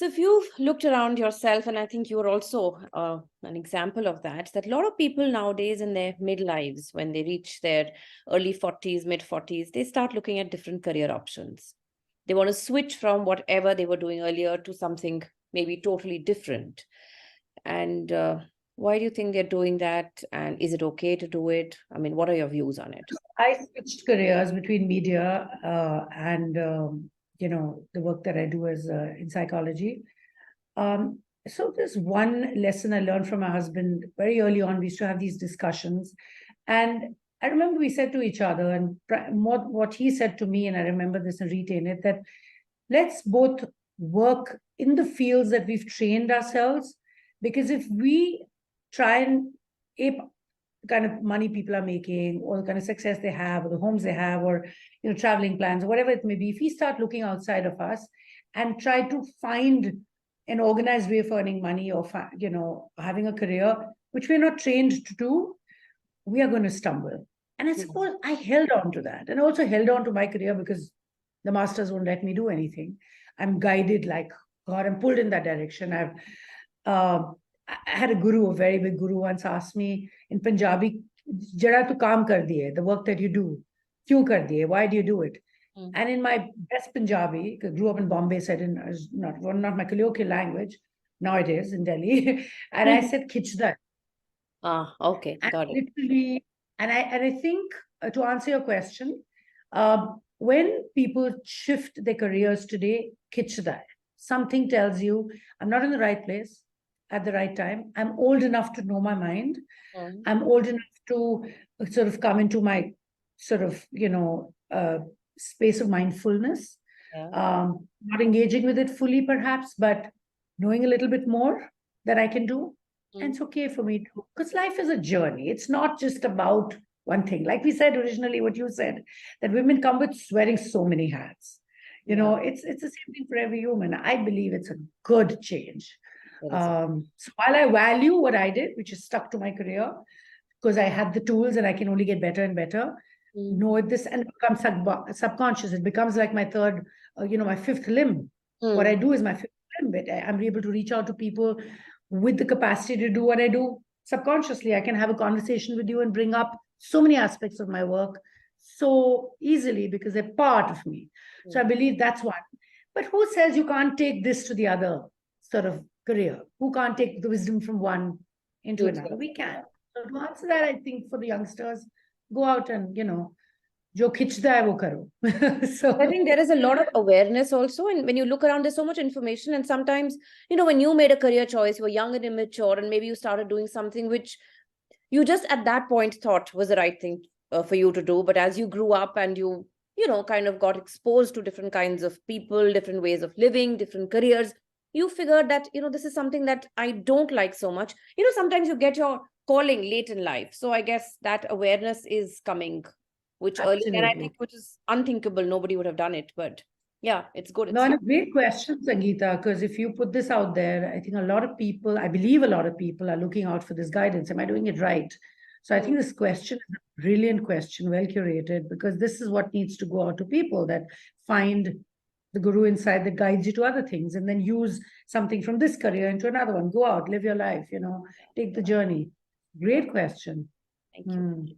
So if you've looked around yourself, and I think you're also an example of that a lot of people nowadays in their midlives, when they reach their early 40s, mid 40s, they start looking at different career options. They want to switch from whatever they were doing earlier to something maybe totally different. And why do you think they're doing that? And is it okay to do it? I mean, what are your views on it? I switched careers between media and the work that I do as in psychology. So there's one lesson I learned from my husband very early on. We used to have these discussions, and I remember we said to each other, and what he said to me, and I remember this and retain it, that let's both work in the fields that we've trained ourselves, because if we try and ape the kind of money people are making, or the kind of success they have, or the homes they have, or traveling plans, or whatever it may be, if we start looking outside of us and try to find an organized way of earning money, or having a career which we're not trained to do, we are going to stumble. And I suppose I held on to that, and also held on to my career because the masters won't let me do anything. I'm guided like God. I'm pulled in that direction. I had a guru, a very big guru, once asked me in Punjabi, "Jara tu kaam kar diye, the work that you do, kyun kar diye? Why do you do it?" And in my best Punjabi, grew up in Bombay, said in not my colloquial language, now it is in Delhi, and I said "Khichda." Okay, And got it. literally, and I think to answer your question, when people shift their careers today, "Khichda," something tells you I'm not in the right place at the right time. I'm old enough to know my mind. I'm old enough to sort of come into my sort of space of mindfulness. Yeah. Not engaging with it fully, perhaps, but knowing a little bit more that I can do. And it's okay for me to, because life is a journey. It's not just about one thing. Like we said originally, what you said, that women come with wearing so many hats. It's the same thing for every human. I believe it's a good change. So while I value what I did, which is stuck to my career, because I had the tools and I can only get better and better, know this, and become subconscious. It becomes like my third, my fifth limb. What I do is my fifth limb. I'm able to reach out to people with the capacity to do what I do subconsciously. I can have a conversation with you and bring up so many aspects of my work so easily because they're part of me. So I believe that's one. But who says you can't take this to the other sort of career? Who can't take the wisdom from one into another? We can. So to answer that, I think for the youngsters, go out and, jo khichda hai wo karo. So I think there is a lot of awareness also. And when you look around, there's so much information. And sometimes, when you made a career choice, you were young and immature, and maybe you started doing something which you just at that point thought was the right thing for you to do. But as you grew up and you kind of got exposed to different kinds of people, different ways of living, different careers, you figured that, this is something that I don't like so much. Sometimes you get your calling late in life. So I guess that awareness is coming, which early, and I think which is unthinkable. Nobody would have done it, but yeah, it's good. No, and a great question, Sangeeta, because if you put this out there, I think I believe a lot of people are looking out for this guidance. Am I doing it right? So I think this question is a brilliant question, well curated, because this is what needs to go out to people that find the guru inside that guides you to other things, and then use something from this career into another one. Go out, live your life, take the journey. Great question. Thank you.